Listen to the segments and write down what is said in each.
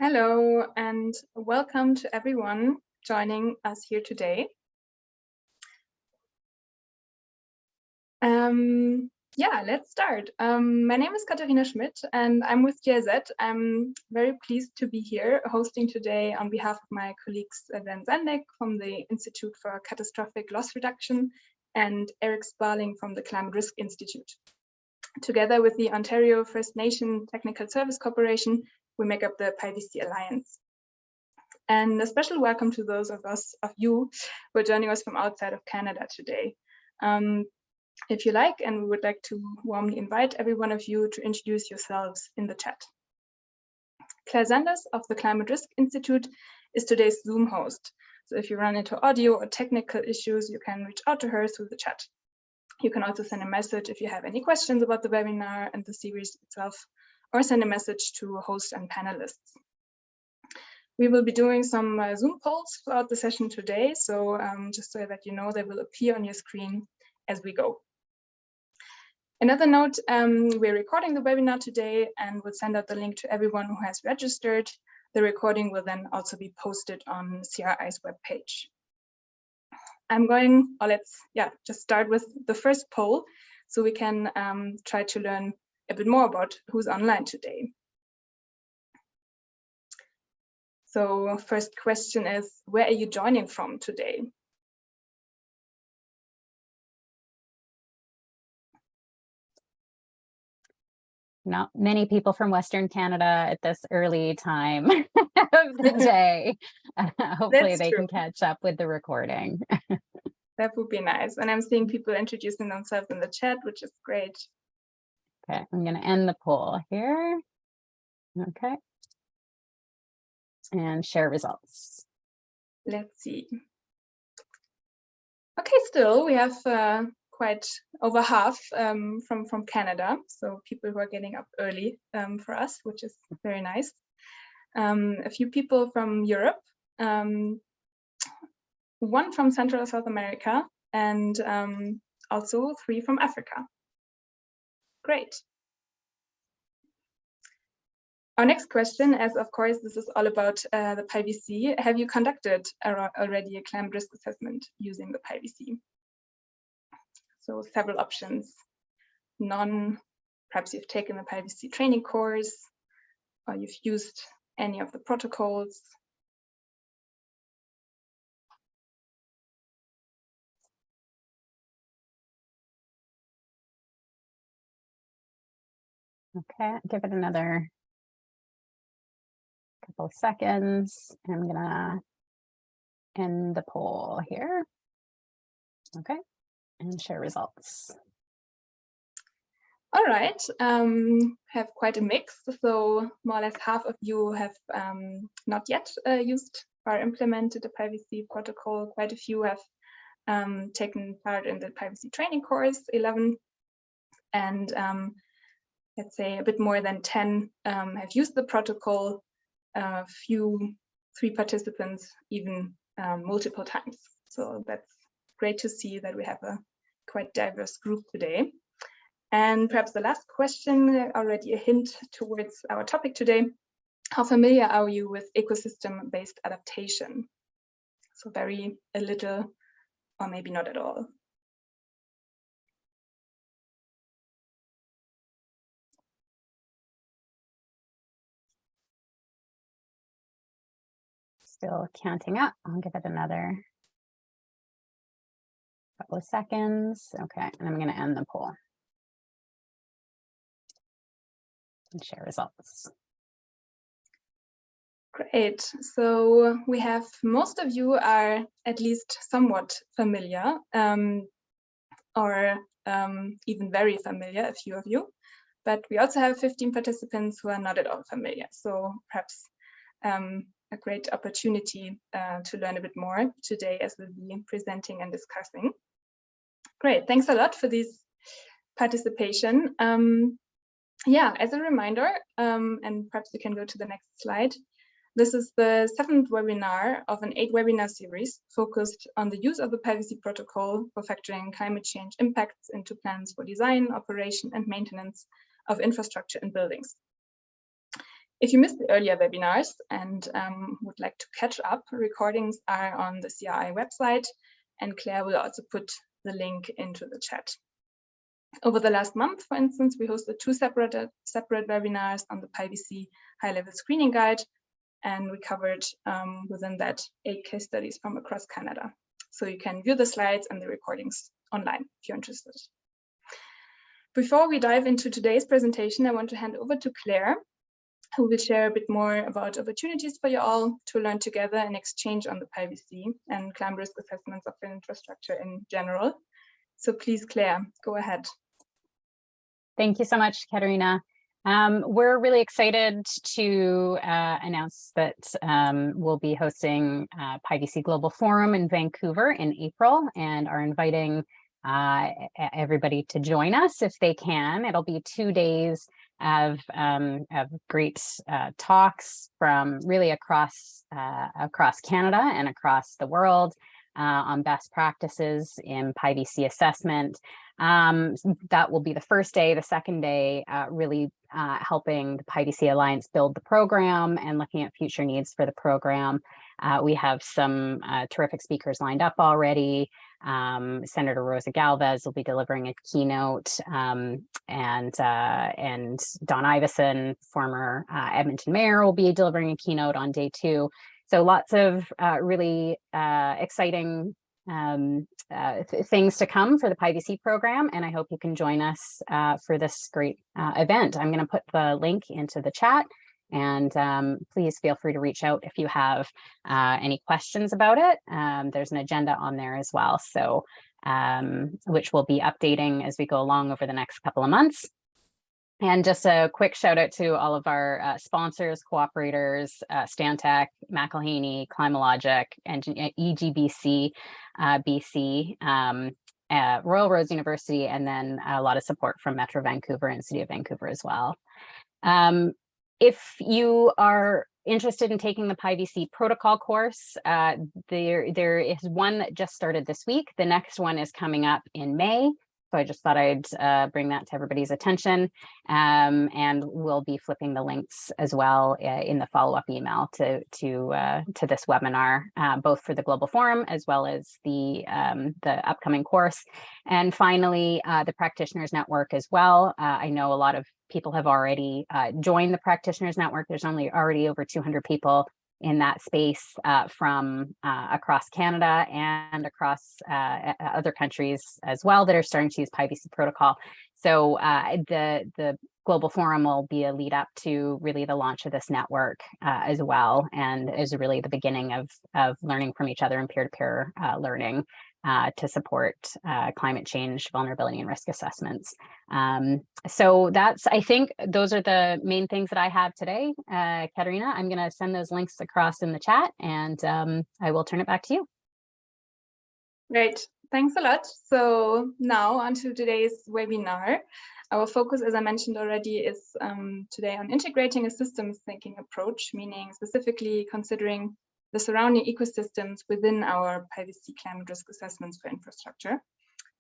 Hello and welcome to everyone joining us here today. Let's start. My name is Katharina Schmidt and I'm with GIZ. I'm very pleased to be here hosting today on behalf of my colleagues Dan Zendek from the Institute for Catastrophic Loss Reduction and Eric Sparling from the Climate Risk Institute. Together with the Ontario First Nation Technical Service Corporation, we make up the PIEVC Alliance. And a special welcome to those of you who are joining us from outside of Canada today. If you like, and we would like to warmly invite every one of you to introduce yourselves in the chat. Claire Sanders of the Climate Risk Institute is today's Zoom host. So if you run into audio or technical issues, you can reach out to her through the chat. You can also send a message if you have any questions about the webinar and the series itself, or send a message to hosts and panelists. We will be doing some Zoom polls throughout the session today, so just so that you know, they will appear on your screen as we go. Another note, we're recording the webinar today and we'll send out the link to everyone who has registered. The recording will then also be posted on CRI's webpage. Let's just start with the first poll so we can try to learn a bit more about who's online today. So first question is, where are you joining from today? Not many people from Western Canada at this early time of the day. Hopefully they can catch up with the recording. That would be nice. And I'm seeing people introducing themselves in the chat, which is great. Okay, I'm going to end the poll here. Okay. And share results. Let's see. Okay, still we have quite over half from Canada, so people who are getting up early for us, which is very nice. A few people from Europe, one from Central and South America, and also 3 from Africa. Great. Our next question, as of course this is all about the PIEVC, have you conducted already a climate risk assessment using the PIEVC? So several options. None, perhaps you've taken the PIEVC training course, or you've used any of the protocols. Okay, give it another couple of seconds. I'm gonna end the poll here. Okay, and share results. All right, have quite a mix. So more or less half of you have not yet used or implemented the PIEVC protocol. Quite a few have taken part in the PIEVC training course, 11, and let's say a bit more than 10 have used the protocol. A few, 3 participants even multiple times. So that's great to see that we have a quite diverse group today. And perhaps the last question, already a hint towards our topic today. How familiar are you with ecosystem-based adaptation? So very a little, or maybe not at all. Still counting up. I'll give it another couple of seconds. Okay, and I'm going to end the poll. And share results. Great. So we have most of you are at least somewhat familiar, or even very familiar, a few of you. But we also have 15 participants who are not at all familiar. So perhaps a great opportunity to learn a bit more today as we'll be presenting and discussing. Great, thanks a lot for this participation. As a reminder, and perhaps we can go to the next slide. This is the 7th webinar of an 8-webinar series focused on the use of the PIEVC protocol for factoring climate change impacts into plans for design, operation, and maintenance of infrastructure and buildings. If you missed the earlier webinars and would like to catch up, recordings are on the CRI website, and Claire will also put the link into the chat. Over the last month, for instance, we hosted 2 separate webinars on the PIEVC high-level screening guide, and we covered within that 8 case studies from across Canada. So you can view the slides and the recordings online if you're interested. Before we dive into today's presentation, I want to hand over to Claire, who will share a bit more about opportunities for you all to learn together and exchange on the PIEVC and climate risk assessments of infrastructure in general. So please, Claire, go ahead. Thank you so much, Katerina. We're really excited to announce that we'll be hosting PIEVC Global Forum in Vancouver in April, and are inviting everybody to join us if they can. It'll be 2 days of great talks from really across Canada and across the world on best practices in PIEVC assessment. That will be the first day. The second day, really helping the PIEVC Alliance build the program and looking at future needs for the program. We have some terrific speakers lined up already. Senator Rosa Galvez will be delivering a keynote, and Don Iveson, former Edmonton mayor, will be delivering a keynote on day 2. So lots of really exciting things to come for the PIEVC program, and I hope you can join us for this great event. I'm going to put the link into the chat, and please feel free to reach out if you have any questions about it. There's an agenda on there as well, so which we'll be updating as we go along over the next couple of months. And just a quick shout out to all of our sponsors, cooperators, Stantec, McElhaney, Climatologic, and EGBC, BC, Royal Roads University, and then a lot of support from Metro Vancouver and City of Vancouver as well. If you are interested in taking the PIEVC protocol course, there is one that just started this week. The next one is coming up in May. So I just thought I'd bring that to everybody's attention, and we'll be flipping the links as well in the follow-up email to this webinar, both for the Global Forum as well as the upcoming course. And finally, the Practitioners Network as well. I know a lot of people have already joined the Practitioners Network. There's already over 200 people in that space from across Canada and across other countries as well that are starting to use PIEVC protocol. So the Global Forum will be a lead up to really the launch of this network as well, and is really the beginning of learning from each other and peer-to-peer learning to support climate change, vulnerability, and risk assessments. So I think those are the main things that I have today. Katerina, I'm going to send those links across in the chat, and I will turn it back to you. Great, thanks a lot. So now on to today's webinar. Our focus, as I mentioned already, is today on integrating a systems thinking approach, meaning specifically considering the surrounding ecosystems within our PIEVC climate risk assessments for infrastructure.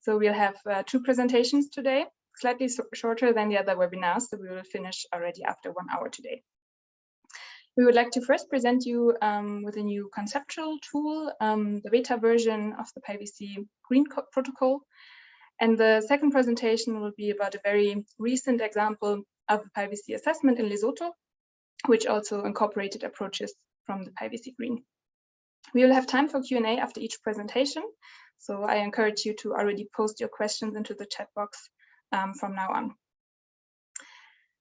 So we'll have 2 presentations today, slightly shorter than the other webinars, so we will finish already after 1 hour today. We would like to first present you with a new conceptual tool, the beta version of the PIEVC Green protocol. And the second presentation will be about a very recent example of a PIEVC assessment in Lesotho, which also incorporated approaches from the PIEVC Green. We will have time for Q&A after each presentation, so I encourage you to already post your questions into the chat box from now on.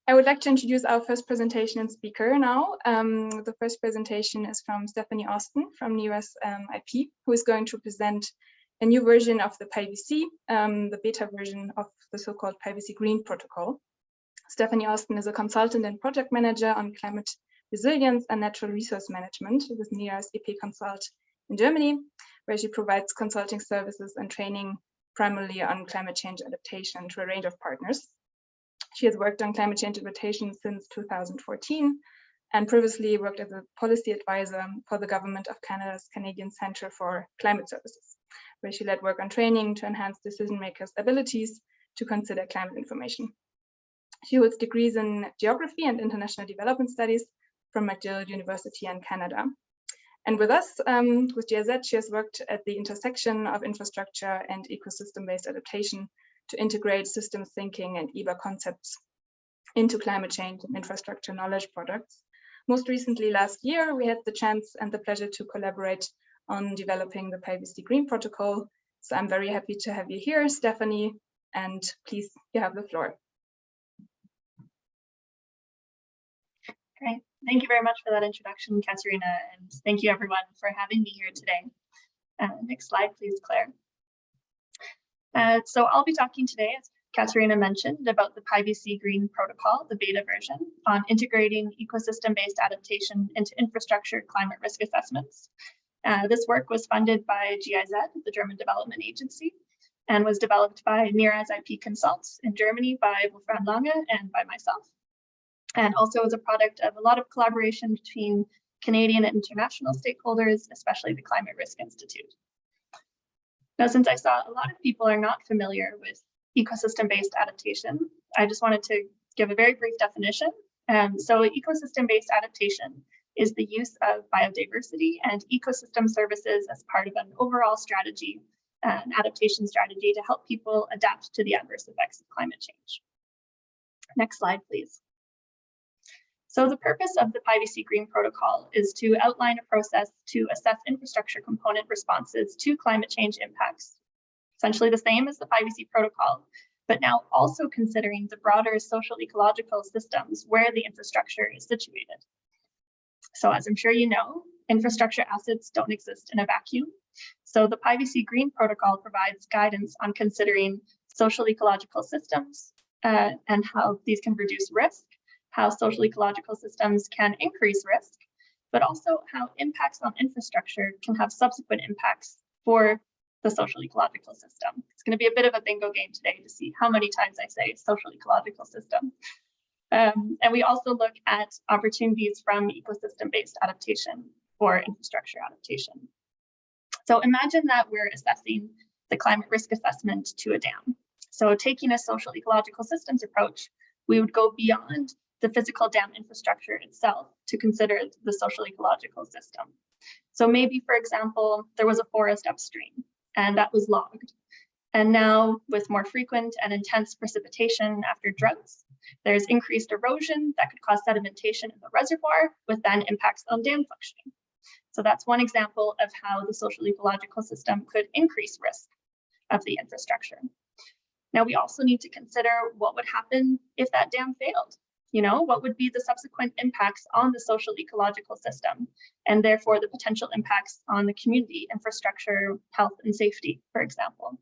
I would like to introduce our first presentation and speaker now. The first presentation is from Stephanie Austin from NIRAS IP, who is going to present a new version of the PIEVC, the beta version of the so-called PIEVC Green protocol. Stephanie Austin is a consultant and project manager on climate resilience and natural resource management with NIRAS EP Consult in Germany, where she provides consulting services and training primarily on climate change adaptation to a range of partners. She has worked on climate change adaptation since 2014 and previously worked as a policy advisor for the government of Canada's Canadian Centre for Climate Services, where she led work on training to enhance decision makers' abilities to consider climate information. She holds degrees in Geography and International Development Studies from McGill University in Canada. And with us, with GIZ, she has worked at the intersection of infrastructure and ecosystem-based adaptation to integrate systems thinking and EBA concepts into climate change and infrastructure knowledge products. Most recently, last year, we had the chance and the pleasure to collaborate on developing the PIEVC Green protocol. So I'm very happy to have you here, Stephanie, and please, you have the floor. Great. Thank you very much for that introduction, Katerina, and thank you everyone for having me here today. Next slide, please, Claire. So I'll be talking today, as Katerina mentioned, about the PIEVC Green protocol, the beta version, on integrating ecosystem-based adaptation into infrastructure climate risk assessments. This work was funded by GIZ, the German Development Agency, and was developed by NIRAS IP Consults in Germany by Wolfram Lange and by myself. And also as a product of a lot of collaboration between Canadian and international stakeholders, especially the Climate Risk Institute. Now, since I saw a lot of people are not familiar with ecosystem-based adaptation, I just wanted to give a very brief definition. So ecosystem-based adaptation is the use of biodiversity and ecosystem services as part of an overall strategy, an adaptation strategy to help people adapt to the adverse effects of climate change. Next slide, please. So the purpose of the PIEVC Green protocol is to outline a process to assess infrastructure component responses to climate change impacts, essentially the same as the PIEVC protocol, but now also considering the broader social ecological systems where the infrastructure is situated. So as I'm sure you know, infrastructure assets don't exist in a vacuum. So the PIEVC Green protocol provides guidance on considering social ecological systems and how these can reduce risk, how social ecological systems can increase risk, but also how impacts on infrastructure can have subsequent impacts for the social ecological system. It's going to be a bit of a bingo game today to see how many times I say social ecological system. And we also look at opportunities from ecosystem-based adaptation for infrastructure adaptation. So imagine that we're assessing the climate risk assessment to a dam. So taking a social ecological systems approach, we would go beyond the physical dam infrastructure itself to consider the social ecological system. So maybe, for example, there was a forest upstream and that was logged. And now with more frequent and intense precipitation after droughts, there's increased erosion that could cause sedimentation in the reservoir with then impacts on dam functioning. So that's one example of how the social ecological system could increase risk of the infrastructure. Now we also need to consider what would happen if that dam failed. You know, what would be the subsequent impacts on the social ecological system, and therefore the potential impacts on the community, infrastructure, health, and safety, for example.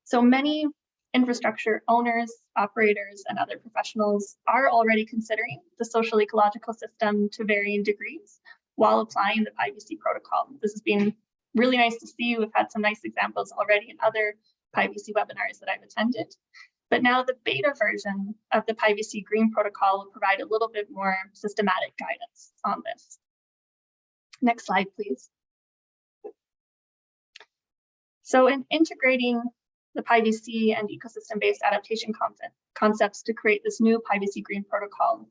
So many infrastructure owners, operators, and other professionals are already considering the social ecological system to varying degrees while applying the PIEVC protocol. This has been really nice to see. We've had some nice examples already in other PIEVC webinars that I've attended. But now the beta version of the PIEVC Green protocol will provide a little bit more systematic guidance on this. Next slide, please. So in integrating the PIEVC and ecosystem-based adaptation concepts to create this new PIEVC Green protocol,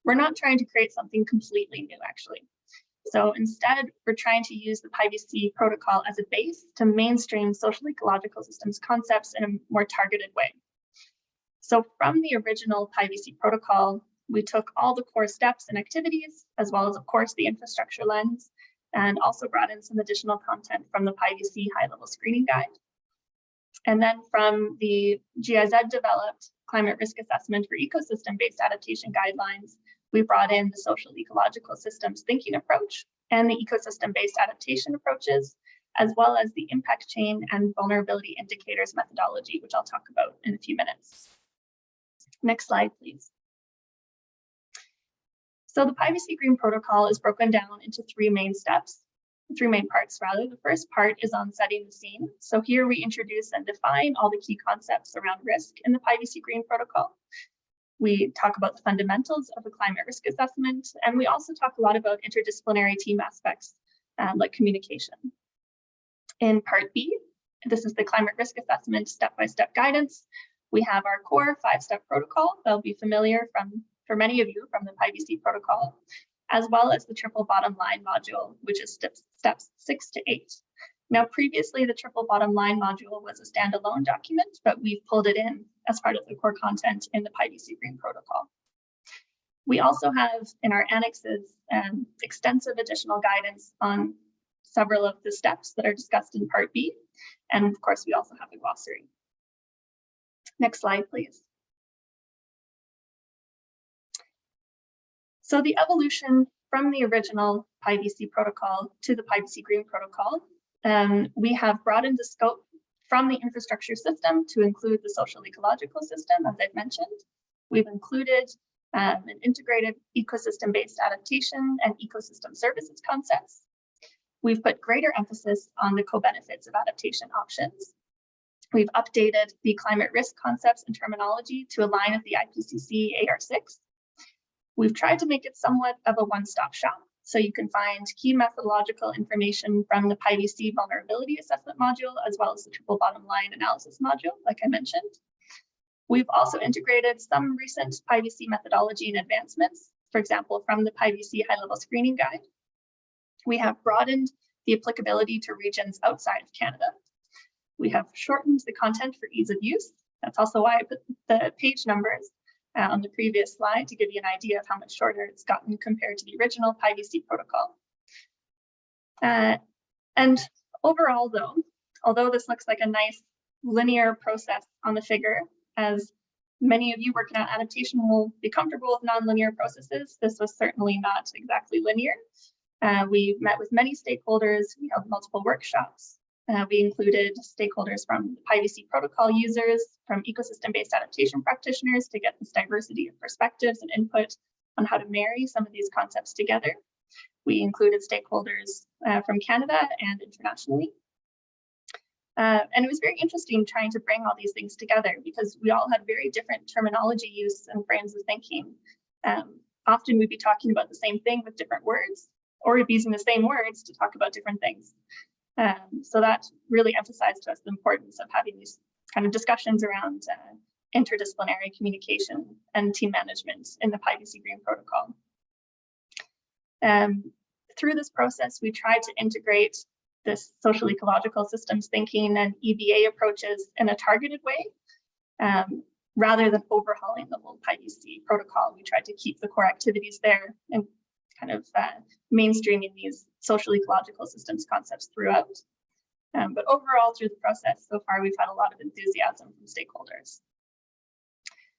we're not trying to create something completely new, actually. So instead, we're trying to use the PIEVC protocol as a base to mainstream social ecological systems concepts in a more targeted way. So from the original PIEVC protocol, we took all the core steps and activities, as well as, of course, the infrastructure lens, and also brought in some additional content from the PIEVC high-level screening guide. And then from the GIZ developed climate risk assessment for ecosystem-based adaptation guidelines, we brought in the social ecological systems thinking approach and the ecosystem-based adaptation approaches, as well as the impact chain and vulnerability indicators methodology, which I'll talk about in a few minutes. Next slide, please. So the PIEVC Green protocol is broken down into three main parts rather. The first part is on setting the scene. So here we introduce and define all the key concepts around risk in the PIEVC Green protocol. We talk about the fundamentals of a climate risk assessment, and we also talk a lot about interdisciplinary team aspects like communication. In part B, this is the climate risk assessment step-by-step guidance. We have our core 5-step protocol that'll be familiar for many of you from the PIEVC protocol, as well as the triple bottom line module, which is steps 6 to 8. Now, previously, the triple bottom line module was a standalone document, but we've pulled it in as part of the core content in the PIEVC Green protocol. We also have in our annexes extensive additional guidance on several of the steps that are discussed in Part B. And of course, we also have a glossary. Next slide, please. So the evolution from the original PIEVC protocol to the PIEVC Green protocol, we have broadened the scope from the infrastructure system to include the social ecological system, as I've mentioned. We've included an integrated ecosystem-based adaptation and ecosystem services concepts. We've put greater emphasis on the co-benefits of adaptation options. We've updated the climate risk concepts and terminology to align with the IPCC AR6. We've tried to make it somewhat of a one-stop shop, so you can find key methodological information from the PIEVC vulnerability assessment module, as well as the triple bottom line analysis module, like I mentioned. We've also integrated some recent PIEVC methodology and advancements, for example, from the PIEVC high-level screening guide. We have broadened the applicability to regions outside of Canada. We have shortened the content for ease of use. That's also why I put the page numbers on the previous slide to give you an idea of how much shorter it's gotten compared to the original PIEVC protocol. And overall, though, although this looks like a nice linear process on the figure, as many of you working on adaptation will be comfortable with nonlinear processes, this was certainly not exactly linear. We met with many stakeholders, we held multiple workshops. We included stakeholders from the PIEVC protocol users, from ecosystem-based adaptation practitioners to get this diversity of perspectives and input on how to marry some of these concepts together. We included stakeholders from Canada and internationally. And it was very interesting trying to bring all these things together because we all had very different terminology use and frames of thinking. Often we'd be talking about the same thing with different words, or we'd be using the same words to talk about different things. So that really emphasized to us the importance of having these kind of discussions around interdisciplinary communication and team management in the PIEVC Green protocol. Through this process, we tried to integrate this social ecological systems thinking and EVA approaches in a targeted way, rather than overhauling the whole PIEVC protocol. We tried to keep the core activities there and kind of mainstreaming these social ecological systems concepts throughout. But overall, through the process so far, we've had a lot of enthusiasm from stakeholders.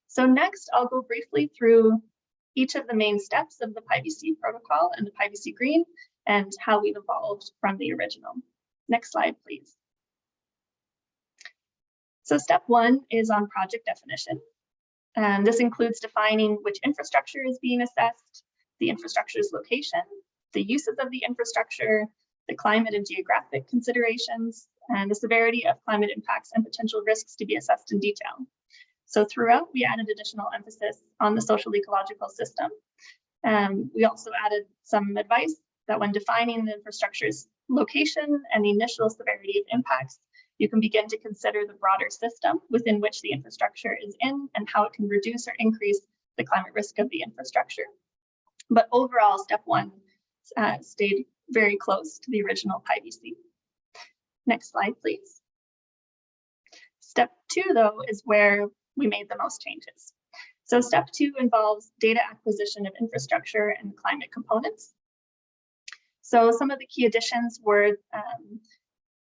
So next, I'll go briefly through each of the main steps of the PIEVC protocol and the PIEVC Green and how we've evolved from the original. Next slide, please. So step 1 is on project definition. And this includes defining which infrastructure is being assessed, the infrastructure's location, the uses of the infrastructure, the climate and geographic considerations, and the severity of climate impacts and potential risks to be assessed in detail. So throughout, we added additional emphasis on the social ecological system. We also added some advice that when defining the infrastructure's location and the initial severity of impacts, you can begin to consider the broader system within which the infrastructure is in and how it can reduce or increase the climate risk of the infrastructure. But overall, step 1 stayed very close to the original PIEVC. Next slide, please. Step 2, though, is where we made the most changes. So step 2 involves data acquisition of infrastructure and climate components. So some of the key additions were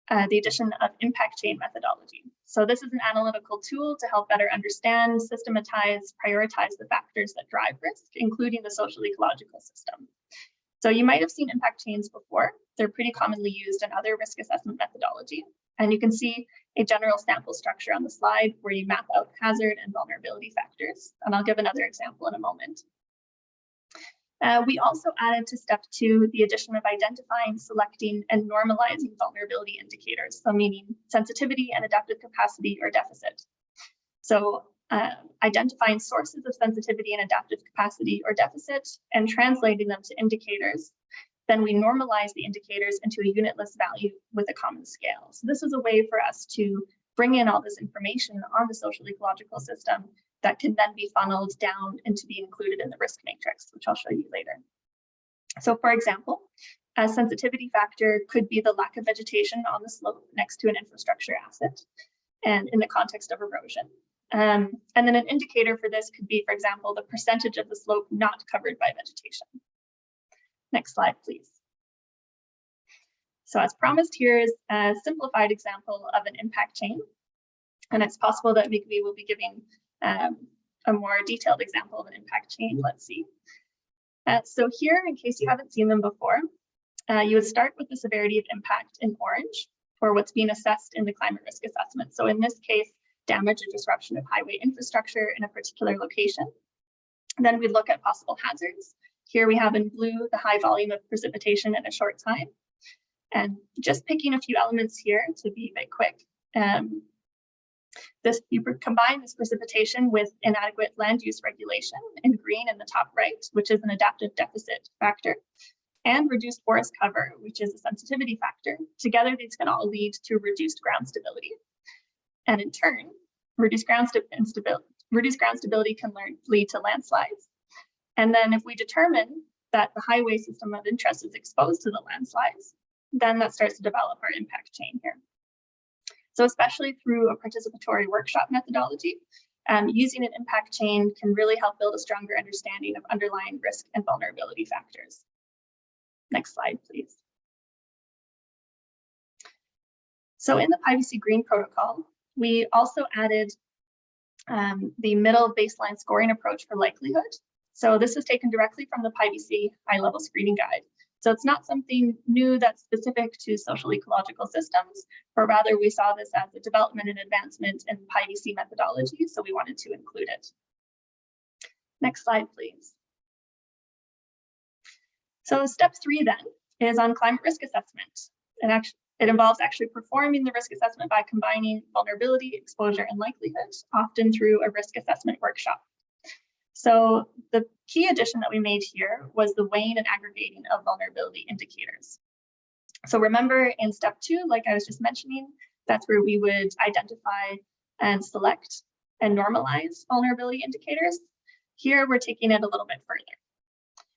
the addition of impact chain methodology. So this is an analytical tool to help better understand, systematize, prioritize the factors that drive risk, including the social ecological system. So you might have seen impact chains before. They're pretty commonly used in other risk assessment methodology. And you can see a general sample structure on the slide where you map out hazard and vulnerability factors. And I'll give another example in a moment. We also added to step 2 the addition of identifying, selecting, and normalizing vulnerability indicators, so meaning sensitivity and adaptive capacity or deficit. So identifying sources of sensitivity and adaptive capacity or deficit and translating them to indicators. Then we normalize the indicators into a unitless value with a common scale. So this is a way for us to bring in all this information on the social ecological system that can then be funneled down and to be included in the risk matrix, which I'll show you later. So for example, a sensitivity factor could be the lack of vegetation on the slope next to an infrastructure asset and in the context of erosion. And then an indicator for this could be, for example, the percentage of the slope not covered by vegetation. Next slide, please. So as promised, here is a simplified example of an impact chain. And it's possible that Migwi will be giving a more detailed example of an impact chain. Let's see. So here, in case you haven't seen them before, you would start with the severity of impact in orange for what's being assessed in the climate risk assessment. So in this case, damage or disruption of highway infrastructure in a particular location. Then we look at possible hazards. Here we have in blue the high volume of precipitation in a short time. And just picking a few elements here to be a bit quick. You combine this precipitation with inadequate land use regulation in green in the top right, which is an adaptive deficit factor, and reduced forest cover, which is a sensitivity factor. Together, these can all lead to reduced ground stability. And in turn, reduced ground stability can lead to landslides. And then if we determine that the highway system of interest is exposed to the landslides, then that starts to develop our impact chain here. So especially through a participatory workshop methodology, using an impact chain can really help build a stronger understanding of underlying risk and vulnerability factors. Next slide, please. So in the PIEVC Green protocol, we also added the middle baseline scoring approach for likelihood. So this is taken directly from the PIEVC high-level screening guide. So it's not something new that's specific to social ecological systems, but rather we saw this as a development and advancement in PIEVC methodology, so we wanted to include it. Next slide, please. So step 3 then is on climate risk assessment. And it involves actually performing the risk assessment by combining vulnerability, exposure, and likelihood, often through a risk assessment workshop. So the key addition that we made here was the weighing and aggregating of vulnerability indicators. So remember in step 2, like I was just mentioning, that's where we would identify and select and normalize vulnerability indicators. Here we're taking it a little bit further.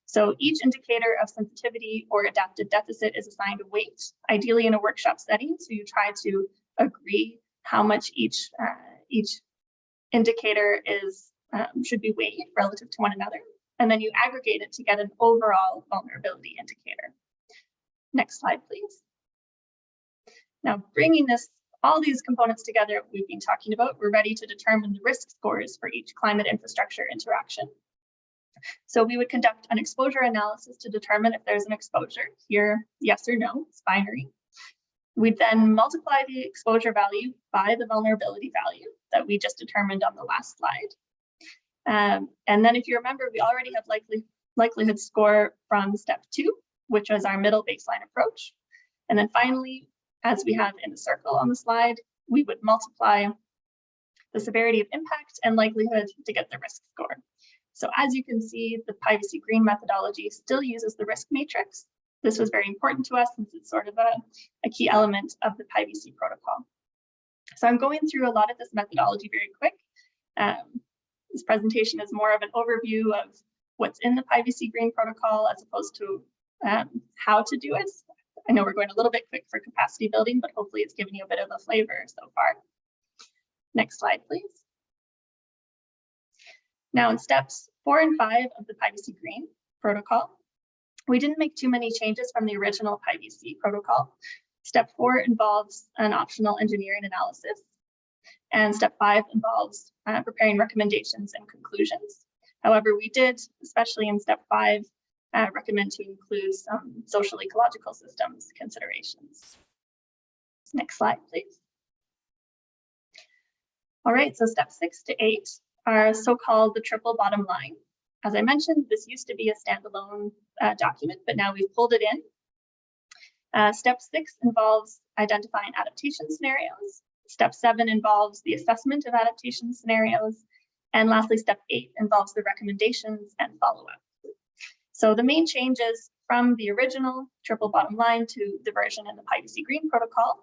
So each indicator of sensitivity or adaptive deficit is assigned a weight, ideally in a workshop setting. So you try to agree how much each indicator is should be weighed relative to one another, and then you aggregate it to get an overall vulnerability indicator. Next slide, please. Now, bringing all these components together we've been talking about, we're ready to determine the risk scores for each climate infrastructure interaction. So we would conduct an exposure analysis to determine if there's an exposure. Here, yes or no, it's binary. We'd then multiply the exposure value by the vulnerability value that we just determined on the last slide. And then if you remember, we already have likelihood score from step 2, which was our middle baseline approach. And then finally, as we have in the circle on the slide, we would multiply the severity of impact and likelihood to get the risk score. So as you can see, the PIEVC Green methodology still uses the risk matrix. This was very important to us since it's sort of a key element of the PIEVC protocol. So I'm going through a lot of this methodology very quick. This presentation is more of an overview of what's in the PIEVC Green protocol as opposed to how to do it. I know we're going a little bit quick for capacity building, but hopefully it's given you a bit of a flavor so far. Next slide, please. Now in steps 4 and 5 of the PIEVC Green protocol, we didn't make too many changes from the original PIEVC protocol. Step 4 involves an optional engineering analysis. And step 5 involves preparing recommendations and conclusions. However, we did, especially in step 5, recommend to include some social ecological systems considerations. Next slide, please. All right, so step 6 to 8 are so-called the triple bottom line. As I mentioned, this used to be a standalone document, but now we've pulled it in. Step 6 involves identifying adaptation scenarios. Step 7 involves the assessment of adaptation scenarios. And lastly, step 8 involves the recommendations and follow-up. So the main changes from the original triple bottom line to the version in the PIEVC Green protocol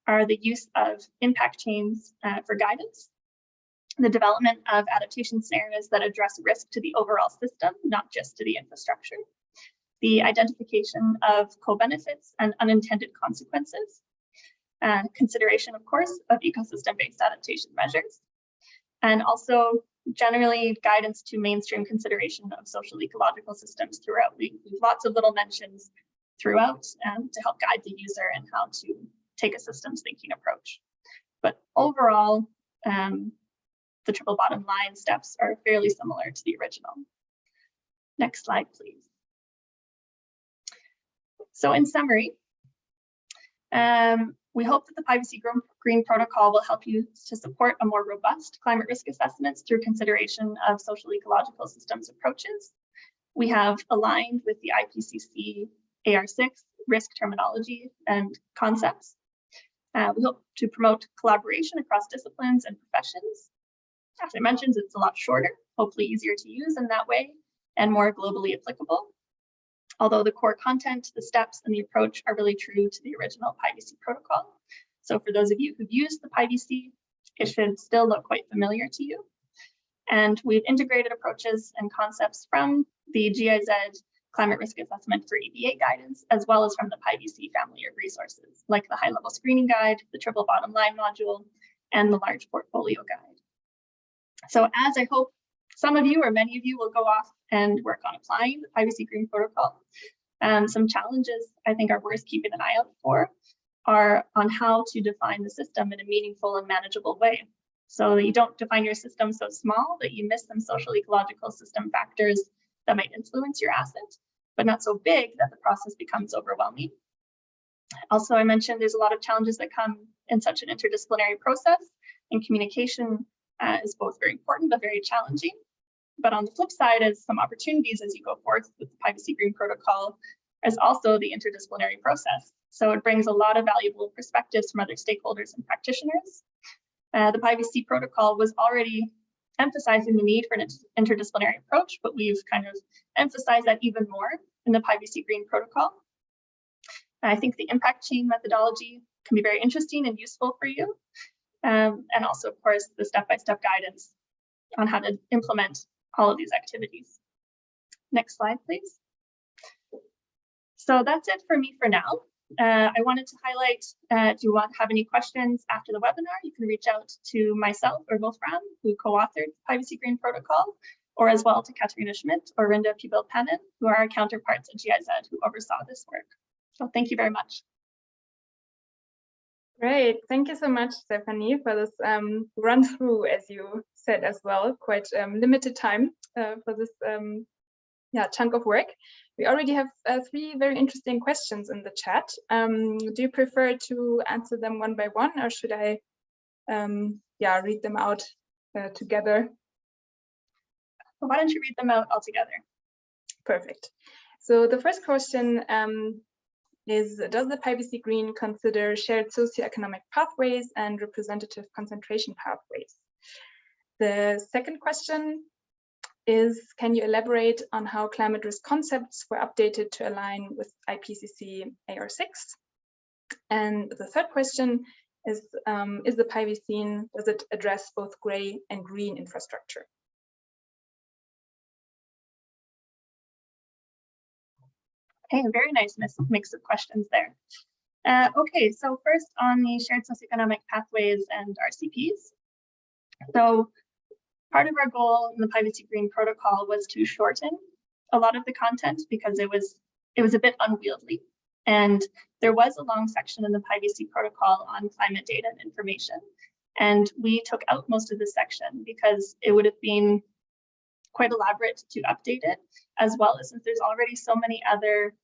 are the use of impact chains for guidance, the development of adaptation scenarios that address risk to the overall system, not just to the infrastructure, the identification of co-benefits and unintended consequences, consideration, of course, of ecosystem-based adaptation measures, and also generally guidance to mainstream consideration of social ecological systems throughout. We have lots of little mentions throughout to help guide the user in how to take a systems thinking approach. But overall, the triple bottom line steps are fairly similar to the original. Next slide, please. So in summary, we hope that the PIEVC Green protocol will help you to support a more robust climate risk assessments through consideration of social ecological systems approaches. We have aligned with the IPCC AR6 risk terminology and concepts. We hope to promote collaboration across disciplines and professions. As I mentioned, it's a lot shorter, hopefully easier to use in that way, and more globally applicable. Although the core content, the steps, and the approach are really true to the original PIEVC protocol. So for those of you who've used the PIEVC, it should still look quite familiar to you. And we've integrated approaches and concepts from the GIZ climate risk assessment for EBA guidance, as well as from the PIEVC family of resources, like the high-level screening guide, the triple bottom line module, and the large portfolio guide. So as I hope some of you or many of you will go off and work on applying the PIEVC Green protocol, some challenges I think are worth keeping an eye out for are on how to define the system in a meaningful and manageable way. So that you don't define your system so small that you miss some social ecological system factors that might influence your asset, but not so big that the process becomes overwhelming. Also, I mentioned there's a lot of challenges that come in such an interdisciplinary process, and communication is both very important but very challenging. But on the flip side, as some opportunities as you go forth with the PIEVC Green protocol is also the interdisciplinary process. So it brings a lot of valuable perspectives from other stakeholders and practitioners. The PIEVC protocol was already emphasizing the need for an interdisciplinary approach, but we've kind of emphasized that even more in the PIEVC Green protocol. I think the impact chain methodology can be very interesting and useful for you. And also, of course, the step-by-step guidance on how to implement all of these activities. Next slide, please. So that's it for me for now. I wanted to highlight, if you have any questions after the webinar, you can reach out to myself or Wolfram, who co-authored PIEVC Green protocol, or as well to Katarina Schmidt or Rinda Pubel-Pennon, who are our counterparts at GIZ who oversaw this work. So thank you very much. Great, thank you so much, Stephanie, for this run through, as you said as well, quite limited time for this chunk of work. We already have 3 very interesting questions in the chat. Do you prefer to answer them one by one, or should I read them out together? Well, why don't you read them out all together? Perfect. So the first question is, does the PIEVC Green consider shared socioeconomic pathways and representative concentration pathways? The second question is, can you elaborate on how climate risk concepts were updated to align with IPCC AR6? And the third question is the PIEVC, does it address both gray and green infrastructure? Okay, very nice mix of questions there. Okay, so first on the shared socioeconomic pathways and RCPs. So part of our goal in the PIEVC Green protocol was to shorten a lot of the content because it was a bit unwieldy. And there was a long section in the PIEVC protocol on climate data and information. And we took out most of the section because it would have been quite elaborate to update it, as well as since there's already so many other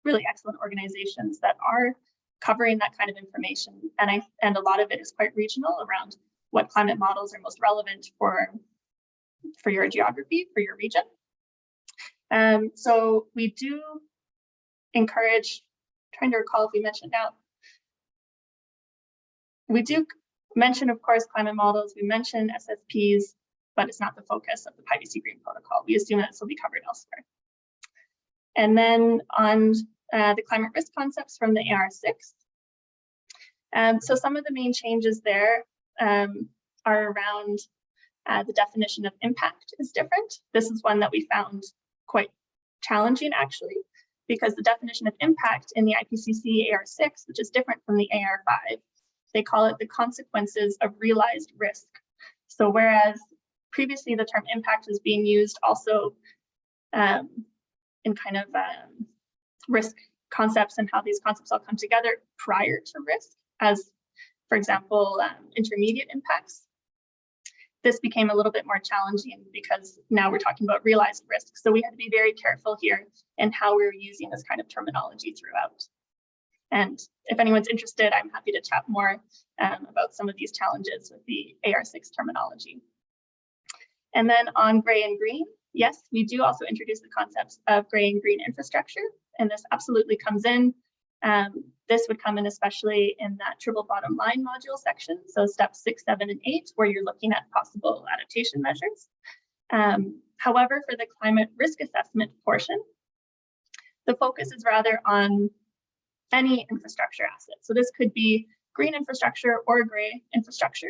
really excellent organizations that are covering that kind of information. And a lot of it is quite regional around what climate models are most relevant for your geography, for your region. So we do encourage, trying to recall if we mentioned now, we do mention, of course, climate models, we mention SSPs, but it's not the focus of the PIEVC Green protocol. We assume that this will be covered elsewhere. And then on the climate risk concepts from the AR6, So some of the main changes there are around the definition of impact is different. This is one that we found quite challenging, actually, because the definition of impact in the IPCC AR6, which is different from the AR5, they call it the consequences of realized risk. So whereas previously the term impact was being used also in kind of risk concepts and how these concepts all come together prior to risk, as, for example, intermediate impacts. This became a little bit more challenging because now we're talking about realized risk. So we had to be very careful here in how we were using this kind of terminology throughout. And if anyone's interested, I'm happy to chat more about some of these challenges with the AR6 terminology. And then on gray and green, yes, we do also introduce the concepts of gray and green infrastructure, and this absolutely comes in. This would come in especially in that triple bottom line module section. So steps 6, 7, and 8, where you're looking at possible adaptation measures. However, for the climate risk assessment portion, the focus is rather on any infrastructure asset. So this could be green infrastructure or gray infrastructure,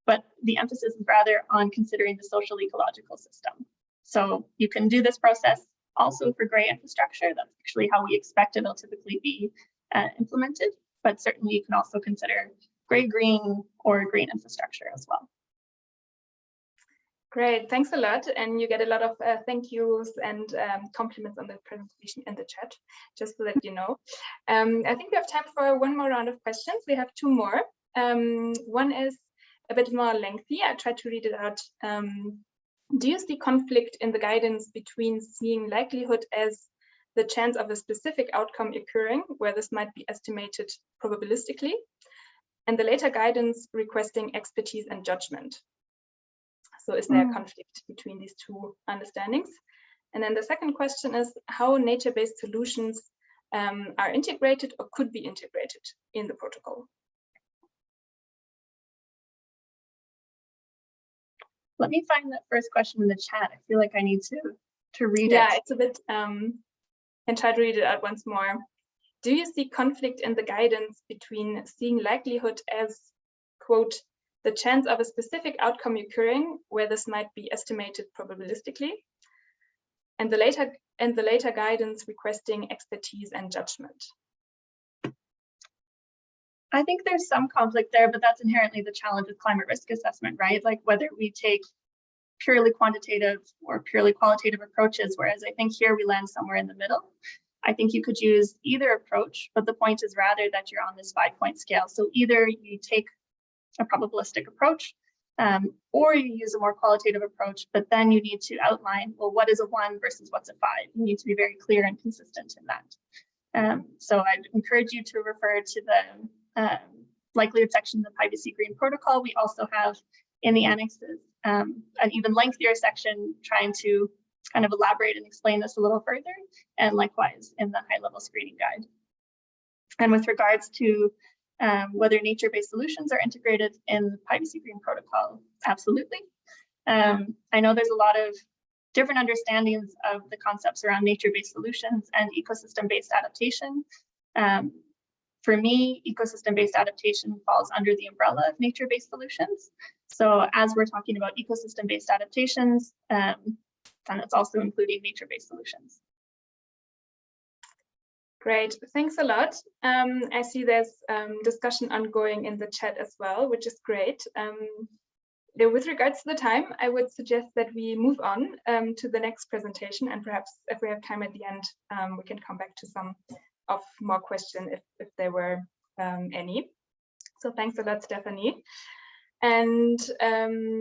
but the emphasis is rather on considering the social ecological system. So you can do this process also for gray infrastructure. That's actually how we expect it'll typically be implemented, but certainly you can also consider gray, green, or green infrastructure as well. Great, thanks a lot. And you get a lot of thank yous and compliments on the presentation in the chat, just so that you know. I think we have time for one more round of questions. We have 2 more. One is a bit more lengthy. I tried to read it out. Do you see conflict in the guidance between seeing likelihood as the chance of a specific outcome occurring, where this might be estimated probabilistically, and the later guidance requesting expertise and judgment? So is there a conflict between these 2 understandings? And then the second question is how nature-based solutions are integrated or could be integrated in the protocol. Let me find that first question in the chat. I feel like I need to read it. Yeah, it's a bit, and try to read it out once more. Do you see conflict in the guidance between seeing likelihood as, quote, the chance of a specific outcome occurring, where this might be estimated probabilistically, and the later guidance requesting expertise and judgment? I think there's some conflict there, but that's inherently the challenge of climate risk assessment, right? Like whether we take purely quantitative or purely qualitative approaches, whereas I think here we land somewhere in the middle. I think you could use either approach, but the point is rather that you're on this 5-point scale. So either you take a probabilistic approach, or you use a more qualitative approach, but then you need to outline, well, what is a 1 versus what's a 5? You need to be very clear and consistent in that. So I'd encourage you to refer to the likelihood section of the PIEVC Green protocol. We also have in the annexes an even lengthier section trying to kind of elaborate and explain this a little further, and likewise in the high-level screening guide. And with regards to whether nature-based solutions are integrated in the PIEVC Green protocol, absolutely. I know there's a lot of different understandings of the concepts around nature-based solutions and ecosystem-based adaptation. For me, ecosystem-based adaptation falls under the umbrella of nature-based solutions. So as we're talking about ecosystem-based adaptations, then it's also including nature-based solutions. Great, thanks a lot. I see there's discussion ongoing in the chat as well, which is great. With regards to the time, I would suggest that we move on to the next presentation, and perhaps if we have time at the end, we can come back to some of more questions if there were any. So thanks a lot, Stephanie. And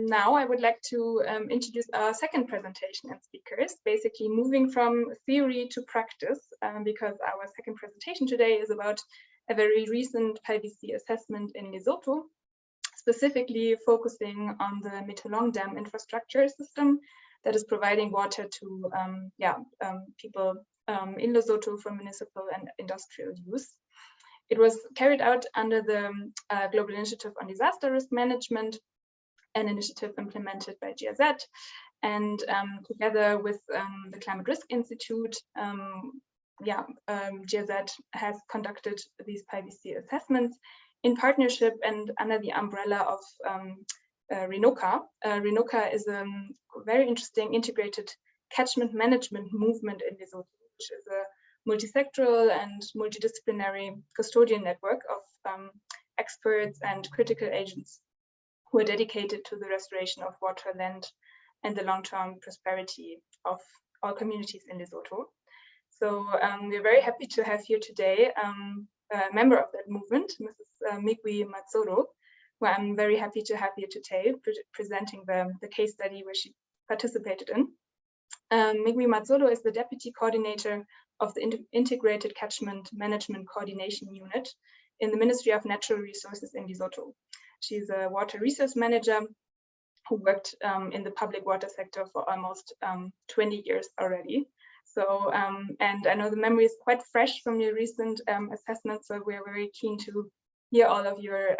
now I would like to introduce our second presentation and speakers, basically moving from theory to practice, because our second presentation today is about a very recent PIEVC assessment in Lesotho, specifically focusing on the Metolong Dam infrastructure system that is providing water to people in Lesotho for municipal and industrial use. It was carried out under the Global Initiative on Disaster Risk Management, an initiative implemented by GIZ, and together with the Climate Risk Institute, GIZ has conducted these PIEVC assessments in partnership and under the umbrella of RENOCA. RENOCA is a very interesting integrated catchment management movement in Lesotho, which is a multi-sectoral and multidisciplinary custodian network of experts and critical agents who are dedicated to the restoration of water, land, and the long-term prosperity of all communities in Lesotho. So we're very happy to have here today a member of that movement, Mrs. Migwi Matsolo, who I'm very happy to have here today, presenting the case study where she participated in. Migwi Matsolo is the Deputy Coordinator of the Integrated Catchment Management Coordination Unit in the Ministry of Natural Resources in Lesotho. She's a water resource manager who worked in the public water sector for almost 20 years already. So, and I know the memory is quite fresh from your recent assessment, so we're very keen to hear all of your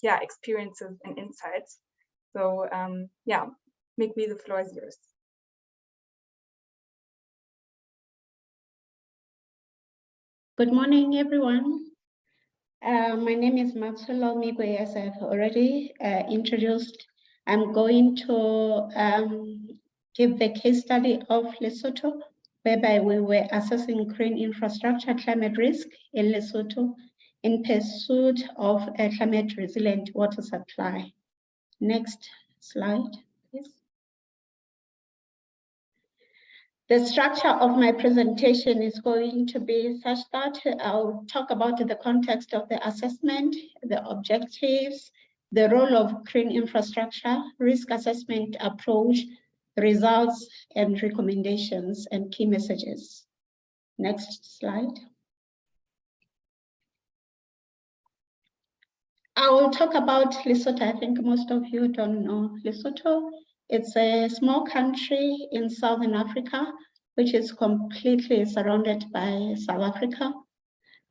experiences and insights. So, Migwi, the floor is yours. Good morning, everyone. My name is Matsolo Migwi, as I've already introduced. I'm going to give the case study of Lesotho, whereby we were assessing green infrastructure climate risk in Lesotho in pursuit of a climate resilient water supply. Next slide, please. The structure of my presentation is going to be such that I'll talk about the context of the assessment, the objectives, the role of green infrastructure, risk assessment approach, results and recommendations, and key messages. Next slide. I will talk about Lesotho. I think most of you don't know Lesotho. It's a small country in Southern Africa, which is completely surrounded by South Africa.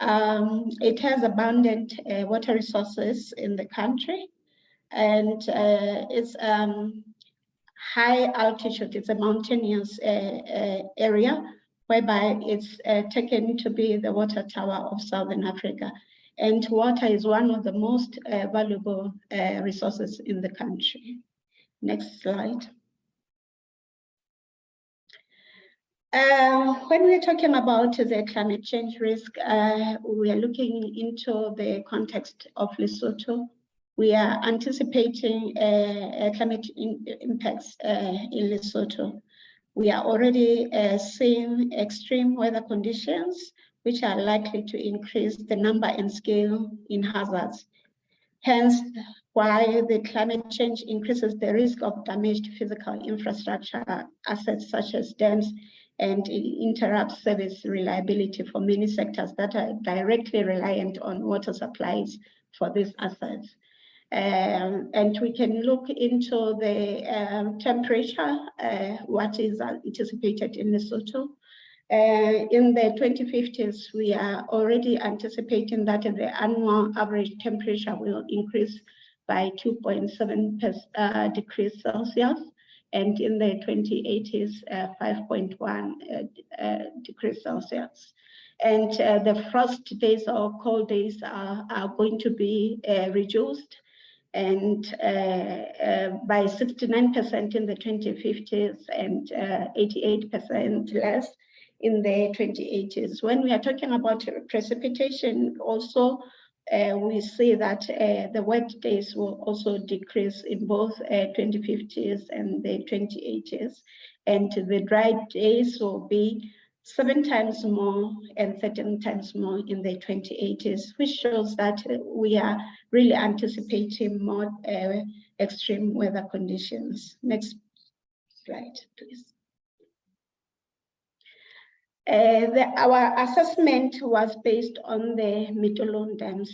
It has abundant water resources in the country, and it's high altitude. It's a mountainous area, whereby it's taken to be the water tower of Southern Africa. And water is one of the most valuable resources in the country. Next slide. When we're talking about the climate change risk, we are looking into the context of Lesotho. We are anticipating climate impacts in Lesotho. We are already seeing extreme weather conditions, which are likely to increase the number and scale in hazards. Hence, why the climate change increases the risk of damaged physical infrastructure assets such as dams, and interrupts service reliability for many sectors that are directly reliant on water supplies for these assets. And we can look into the temperature, what is anticipated in Lesotho. In the 2050s, we are already anticipating that the annual average temperature will increase by 2.7 degrees Celsius, and in the 2080s, 5.1 degrees Celsius. And the frost days or cold days are going to be reduced, and by 69% in the 2050s and 88% less in the 2080s. When we are talking about precipitation also, we see that the wet days will also decrease in both 2050s and the 2080s. And the dry days will be 7 times more and 13 times more in the 2080s, which shows that we are really anticipating more extreme weather conditions. Next slide, please. Our assessment was based on the Mitolong Dam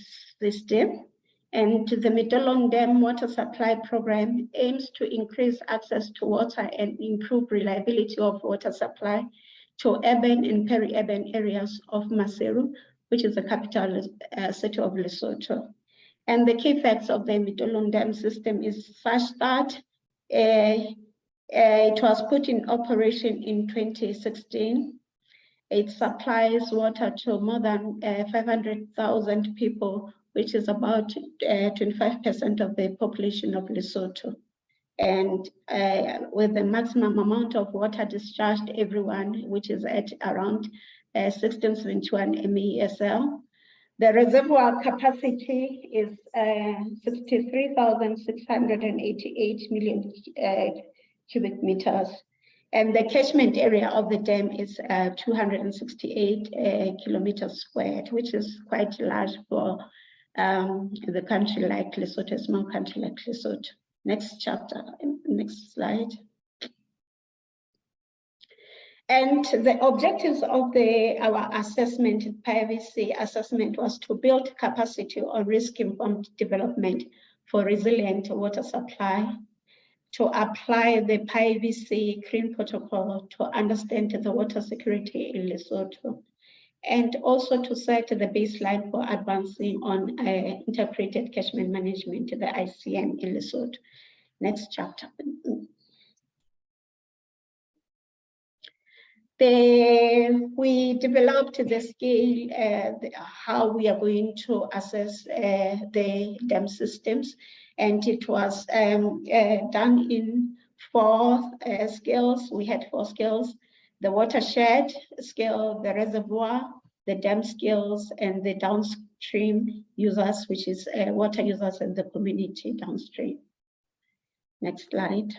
system, and the Mitolong Dam water supply program aims to increase access to water and improve reliability of water supply to urban and peri-urban areas of Maseru, which is the capital city of Lesotho. And the key facts of the Mitolong Dam system is such that it was put in operation in 2016. It supplies water to more than 500,000 people, which is about 25% of the population of Lesotho. And with the maximum amount of water discharged every 1, which is at around 1671 MESL. The reservoir capacity is 63,688 million cubic meters. And the catchment area of the dam is 268 kilometers squared, which is quite large for the country like Lesotho, a small country like Lesotho. Next chapter, next slide. And the objectives of our assessment, PIEVC assessment, was to build capacity on risk-informed development for resilient water supply, to apply the PIEVC Green protocol to understand the water security in Lesotho, and also to set the baseline for advancing on integrated catchment management, the ICM in Lesotho. Next chapter. We developed the scale, how we are going to assess the dam systems, and it was done in 4 scales. We had 4 scales: the watershed scale, the reservoir, the dam scales, and the downstream users, which is water users and the community downstream. Next slide.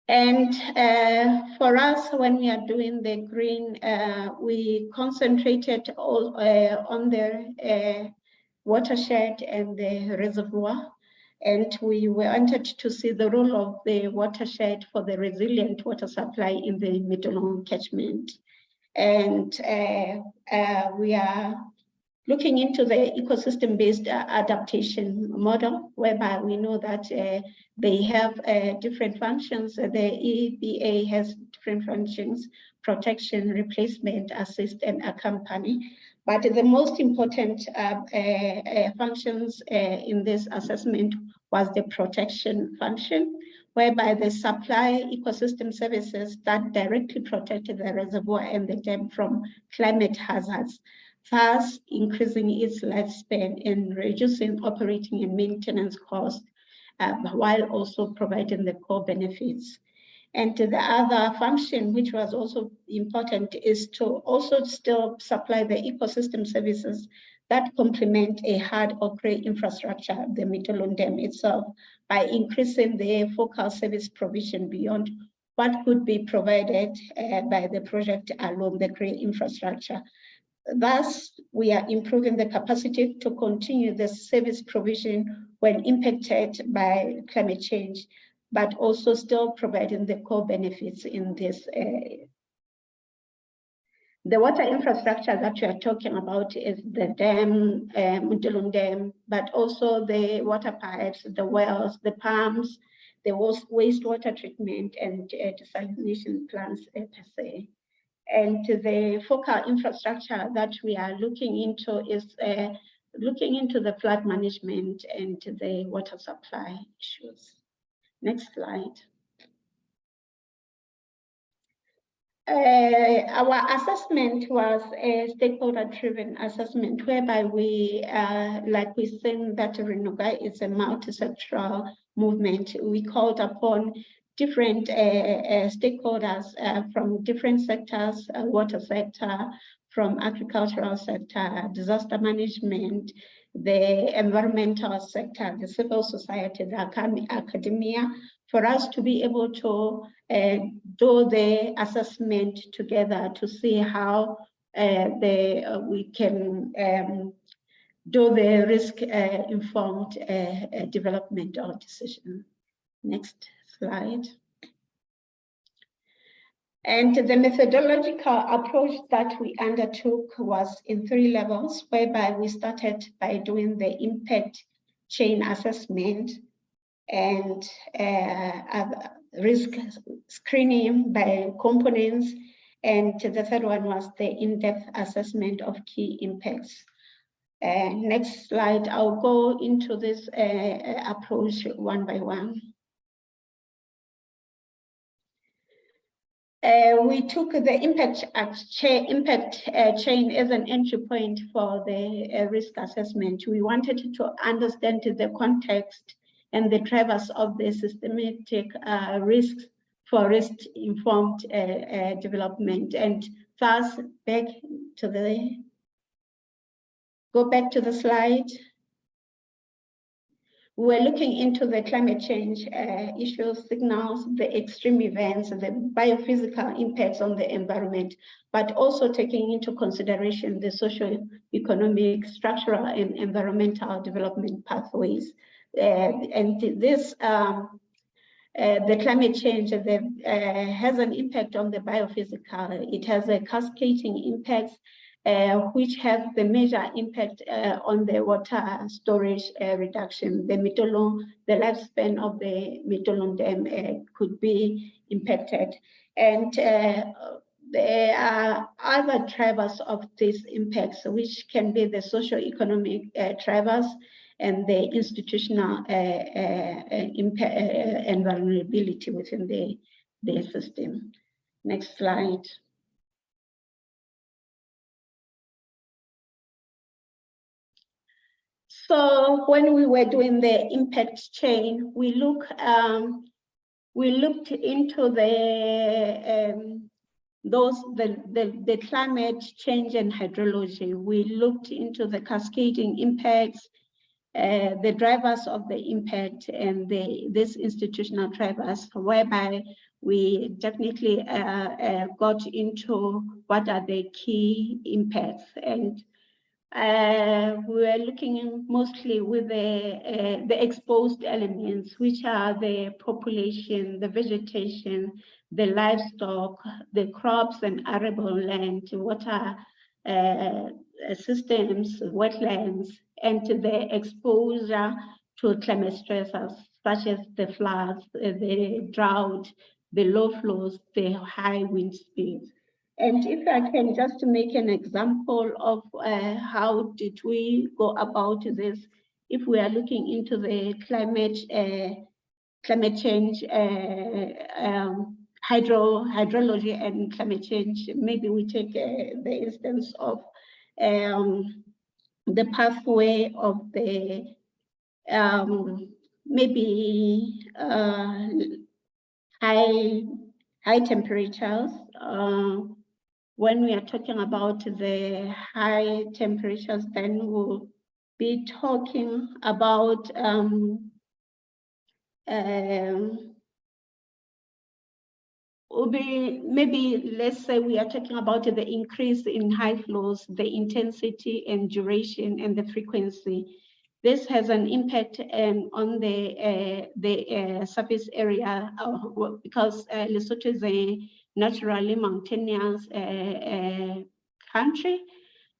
And for us, when we are doing the green, we concentrated all on the watershed and the reservoir. And we wanted to see the role of the watershed for the resilient water supply in the Middle catchment. And we are looking into the ecosystem-based adaptation model, whereby we know that they have different functions. The EBA has different functions: protection, replacement, assist, and accompany. But the most important functions in this assessment was the protection function, whereby they supply ecosystem services that directly protect the reservoir and the dam from climate hazards, thus increasing its lifespan and reducing operating and maintenance costs, while also providing the core benefits. And the other function, which was also important, is to also still supply the ecosystem services that complement a hard or gray infrastructure, the Middle Dam itself, by increasing the focal service provision beyond what could be provided by the project alone, the gray infrastructure. Thus, we are improving the capacity to continue the service provision when impacted by climate change, but also still providing the core benefits in this area. The water infrastructure that we are talking about is the dam, Middle Dam, but also the water pipes, the wells, the pumps, the wastewater treatment, and desalination plants per se. And the focal infrastructure that we are looking into is looking into the flood management and the water supply issues. Next slide. Our assessment was a stakeholder-driven assessment, whereby we, like we think that Renuga is a multi-sectoral movement. We called upon different stakeholders from different sectors, water sector, from agricultural sector, disaster management, the environmental sector, the civil society, the academia, for us to be able to do the assessment together to see how we can do the risk-informed development or decision. Next slide. And the methodological approach that we undertook was in 3 levels, whereby we started by doing the impact chain assessment and risk screening by components. And the third one was the in-depth assessment of key impacts. Next slide, I'll go into this approach one by one. we took the impact chain as an entry point for the risk assessment. We wanted to understand the context and the drivers of the systematic risks for risk-informed development. And thus, go back to the slide. We're looking into the climate change issues, signals, the extreme events, the biophysical impacts on the environment, but also taking into consideration the socio-economic, structural, and environmental development pathways. And this, the climate change has an impact on the biophysical. It has a cascading impact, which have the major impact on the water storage reduction. The lifespan of the Mitolong Dam could be impacted. And there are other drivers of these impacts, which can be the socio-economic drivers and the institutional and vulnerability within the system. Next slide. So when we were doing the impact chain, we looked into the climate change and hydrology. We looked into the cascading impacts, the drivers of the impact, and these institutional drivers, whereby we definitely got into what are the key impacts. And we are looking mostly with the exposed elements, which are the population, the vegetation, the livestock, the crops and arable land, water systems, wetlands, and the exposure to climate stressors, such as the floods, the drought, the low flows, the high wind speeds. And if I can just make an example of how did we go about this, if we are looking into the climate change, hydrology and climate change, maybe we take the instance of the pathway of the maybe high temperatures. When we are talking about the high temperatures, then we'll be talking about maybe, let's say we are talking about the increase in high flows, the intensity and duration and the frequency. This has an impact on the surface area because Lesotho is a naturally mountainous country.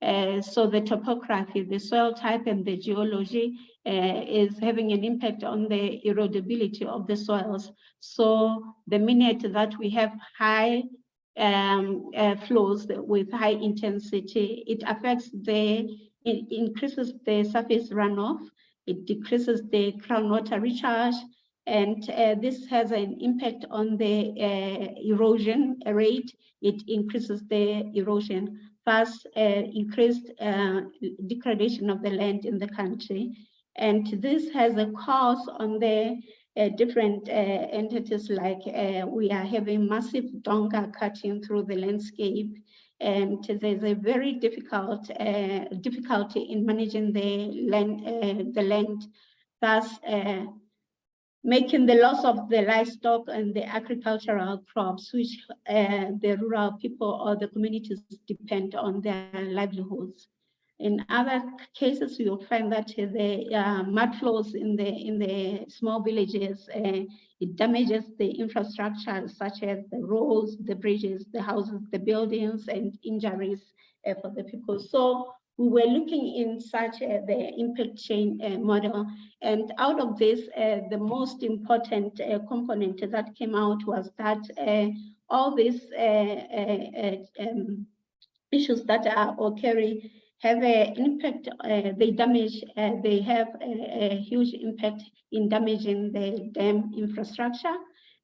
So the topography, the soil type and the geology is having an impact on the erodibility of the soils. So the minute that we have high flows with high intensity, it affects it increases the surface runoff, it decreases the groundwater recharge, and this has an impact on the erosion rate. It increases the erosion, thus increased degradation of the land in the country. And this has a cause on the different entities, like we are having massive donga cutting through the landscape, and there's a very difficulty in managing the land, thus making the loss of the livestock and the agricultural crops, which the rural people or the communities depend on their livelihoods. In other cases, you'll find that the mud flows in the small villages, it damages the infrastructure, such as the roads, the bridges, the houses, the buildings, and injuries for the people. So we were looking in such the impact chain model, and out of this, the most important component that came out was that all these issues that are occurring have an impact, they have a huge impact in damaging the dam infrastructure.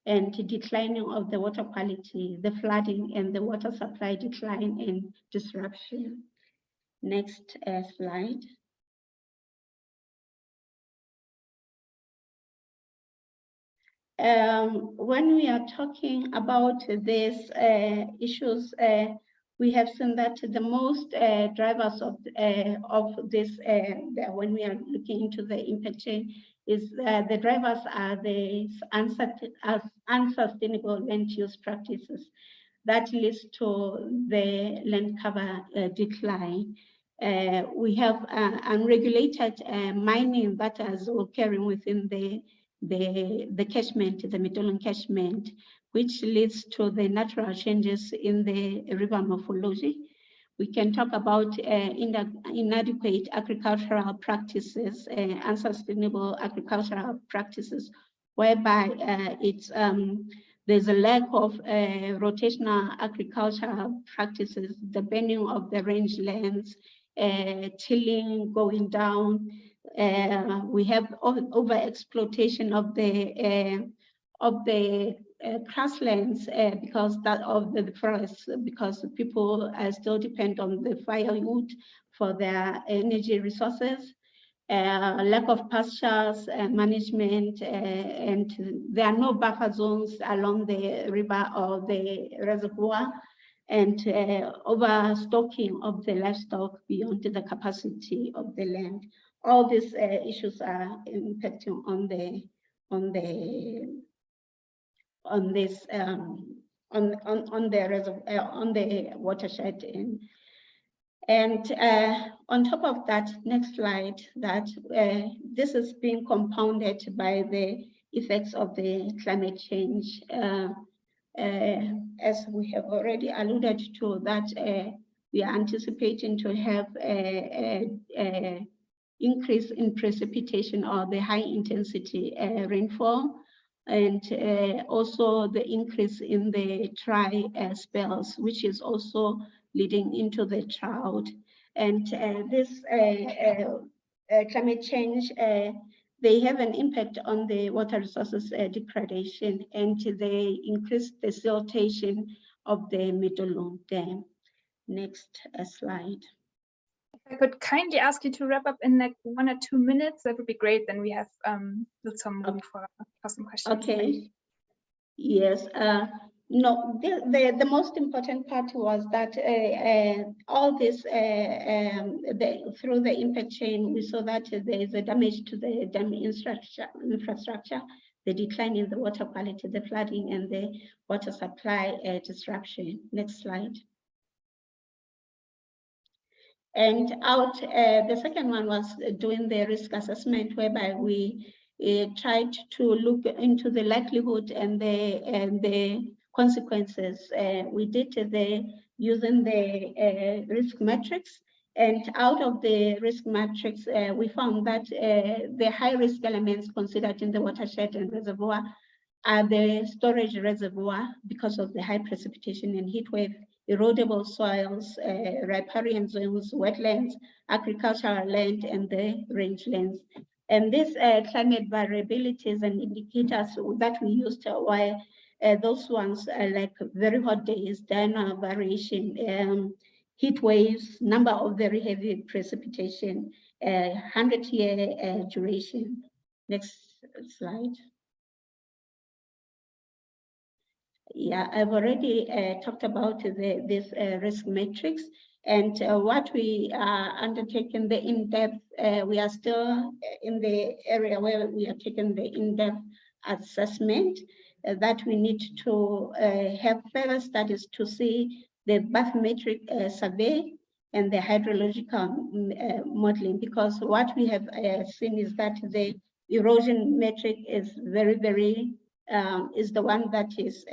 and declining of the water quality, the flooding and the water supply decline and disruption. Next slide. When we are talking about these issues, we have seen that the most drivers of this, when we are looking into the impact chain, is the drivers are the unsustainable land use practices that leads to the land cover decline. We have unregulated mining that is occurring within the catchment, the Middelburg catchment, which leads to the natural changes in the river morphology. We can talk about inadequate agricultural practices, unsustainable agricultural practices, whereby there's a lack of rotational agricultural practices, the burning of the rangelands, tilling going down. We have over-exploitation of the grasslands because of the forests, because people still depend on the firewood for their energy resources. Lack of pastures management, and there are no buffer zones along the river or the reservoir, and overstocking of the livestock beyond the capacity of the land. All these issues are impacting on the watershed. And on top of that, next slide, that this is being compounded by the effects of the climate change. As we have already alluded to, that we are anticipating to have a increase in precipitation or the high intensity rainfall, and also the increase in the dry spells, which is also leading into the drought. And this climate change, they have an impact on the water resources degradation, and they increase the siltation of the Middelburg Dam. Next slide. If I could kindly ask you to wrap up in like 1 or 2 minutes, that would be great. Then we have some room for some questions. Okay. Yes. No, the most important part was that all this, through the impact chain, we saw that there is a damage to the dam infrastructure, the decline in the water quality, the flooding, and the water supply disruption. Next slide. And the second one was doing the risk assessment, whereby we tried to look into the likelihood and the consequences. We did using the risk matrix, and out of the risk matrix, we found that the high risk elements considered in the watershed and reservoir are the storage reservoir because of the high precipitation and heat wave, erodible soils, riparian zones, wetlands, agricultural land, and the rangelands. And these climate variabilities and indicators that we used were those ones like very hot days, diurnal variation, heat waves, number of very heavy precipitation, 100-year duration. Next slide. Yeah, I've already talked about this risk matrix, and what we are undertaking the in-depth, we are still in the area where we are taking the in-depth assessment that we need to have further studies to see the bathymetric survey and the hydrological modeling, because what we have seen is that the erosion metric is very is the one that is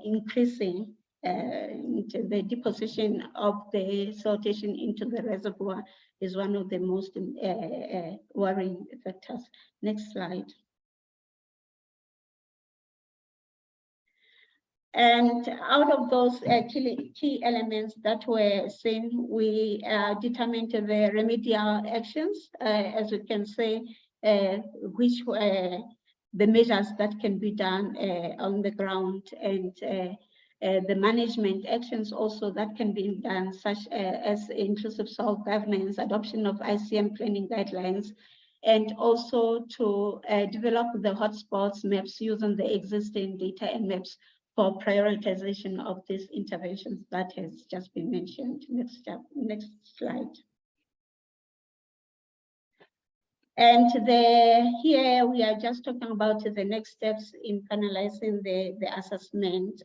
increasing. The deposition of the siltation into the reservoir is one of the most worrying factors. Next slide. And out of those key elements that were seen, we determined the remedial actions, as we can say, which the measures that can be done on the ground, and the management actions also that can be done, such as inclusive self-governance, adoption of ICM planning guidelines, and also to develop the hotspots maps using the existing data and maps for prioritization of these interventions that has just been mentioned. Next slide. And here we are just talking about the next steps in finalizing the assessment.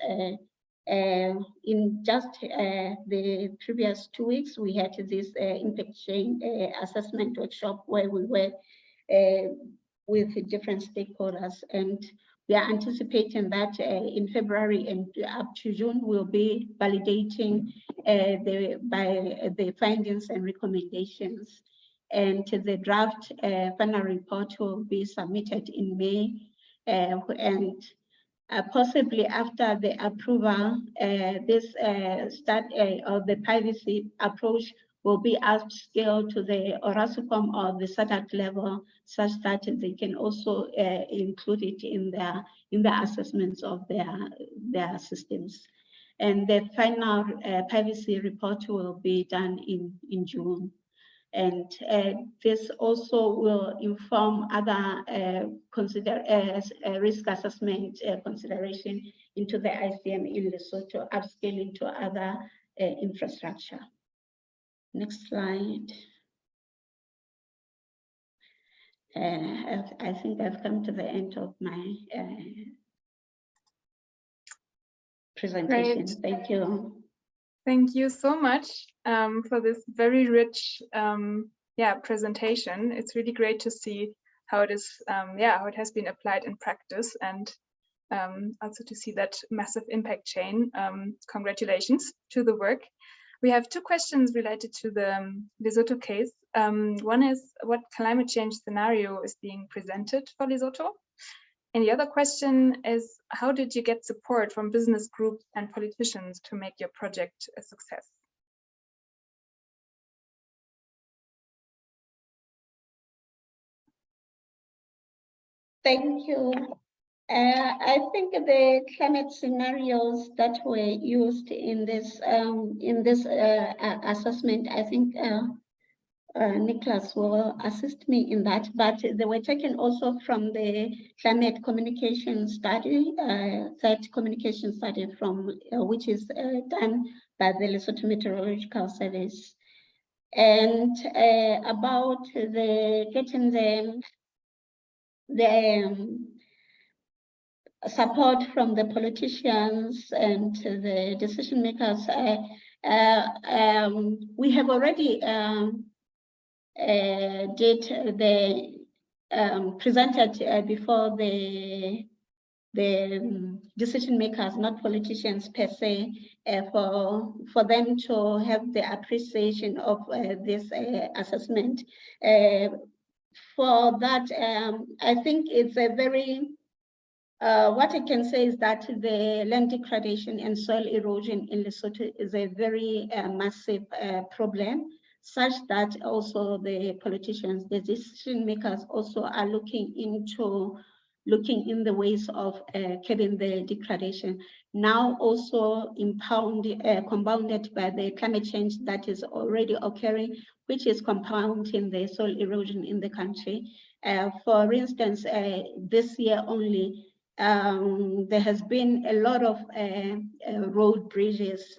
In just the previous 2 weeks, we had this impact chain assessment workshop where we were with different stakeholders, and we are anticipating that in February and up to June, we'll be validating the findings and recommendations. And the draft final report will be submitted in May, and possibly after the approval, this start of the PIEVC approach will be upscaled to the Orascom or the SADC level, such that they can also include it in the assessments of their systems. And the final PIEVC report will be done in June. And this also will inform other risk assessment consideration into the ICM in Lesotho, upscaling to other infrastructure. Next slide. I think I've come to the end of my presentation. Great. Thank you. Thank you so much for this very rich presentation. It's really great to see how it is, how it has been applied in practice, and also to see that massive impact chain. Congratulations to the work. We have 2 questions related to the Lesotho case. One is, what climate change scenario is being presented for Lesotho? And the other question is, how did you get support from business groups and politicians to make your project a success? Thank you. I think the climate scenarios that were used in this assessment, I think Nicholas will assist me in that, but they were taken also from the climate communication study, third communication study from which is done by the Lesotho Meteorological Service, and about getting the support from the politicians and the decision makers. We have already presented before the decision makers, not politicians per se, for them to have the appreciation of this assessment. For that, I think it's a very what I can say is that the land degradation and soil erosion in Lesotho is a very massive problem, such that also the politicians, the decision makers also are looking in the ways of curbing the degradation. Now also compounded by the climate change that is already occurring, which is compounding the soil erosion in the country. For instance, this year only, there has been a lot of road bridges,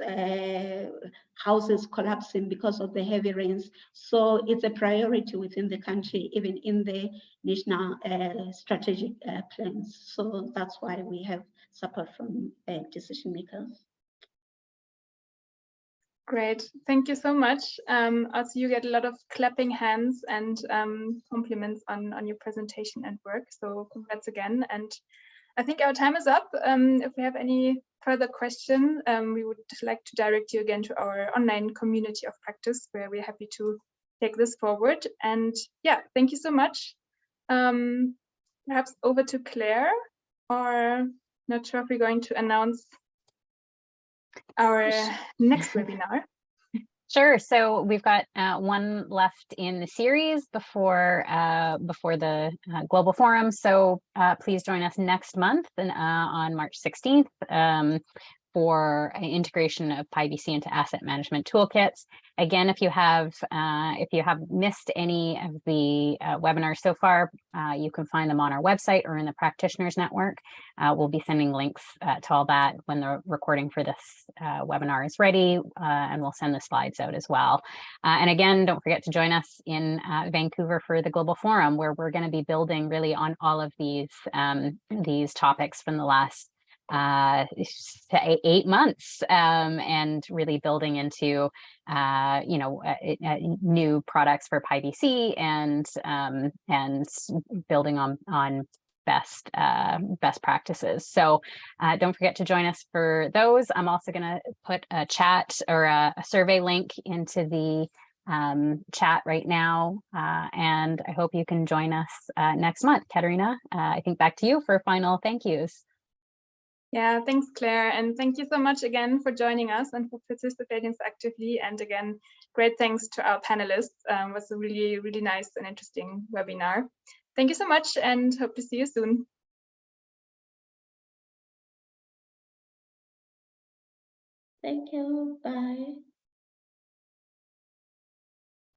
houses collapsing because of the heavy rains. So it's a priority within the country, even in the national strategic plans. So that's why we have support from decision makers. Great, thank you so much. Also, you get a lot of clapping hands and compliments on your presentation and work. So congrats again. And I think our time is up. If we have any further question, we would like to direct you again to our online community of practice, where we're happy to take this forward. And yeah, thank you so much. Perhaps over to Claire, or not sure if we're going to announce our next webinar. Sure. So we've got one left in the series before the Global Forum. So please join us next month on March 16th for integration of PIEVC into asset management toolkits. Again, if you have missed any of the webinars so far, you can find them on our website or in the practitioners network. We'll be sending links to all that when the recording for this webinar is ready, and we'll send the slides out as well. And again, don't forget to join us in Vancouver for the Global Forum, where we're going to be building really on all of these topics from the last 8 months, and really building into new products for PIEVC and building on best practices. So don't forget to join us for those. I'm also going to put a chat or a survey link into the chat right now, and I hope you can join us next month. Katerina, I think back to you for final thank yous. Yeah, thanks, Claire. And thank you so much again for joining us and for participating so actively. And again, great thanks to our panelists. It was a really, really nice and interesting webinar. Thank you so much and hope to see you soon. Thank you. Bye.